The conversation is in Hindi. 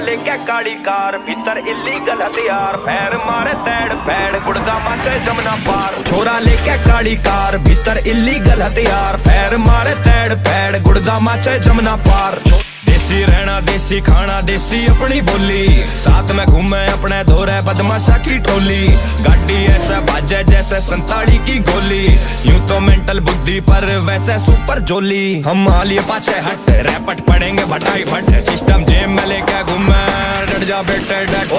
लेके काली कार, भीतर इलीगल हथियार, पैर मारे तैड़ पैड़, गुड़गा माचे जमुना पार। छोरा लेके काली कार, भीतर इलीगल हथियार, पैर मारे तैड़ पैड़, गुड़गा माचे जमुना पार। देसी रहना देसी खाना देसी अपनी बोली, साथ में घूमे अपने धोरे बदमाशा की टोली। गाड़ी ऐसा बाजे जैसे 47 की गोली, यूं तो मेंटल बुद्धि पर वैसे सुपर जोली। हम हालिए पाछे हट, रैपट पड़ेंगे भटाई फट, सिस्टम जेब में लेके घूमे, डट जा बेटे डट।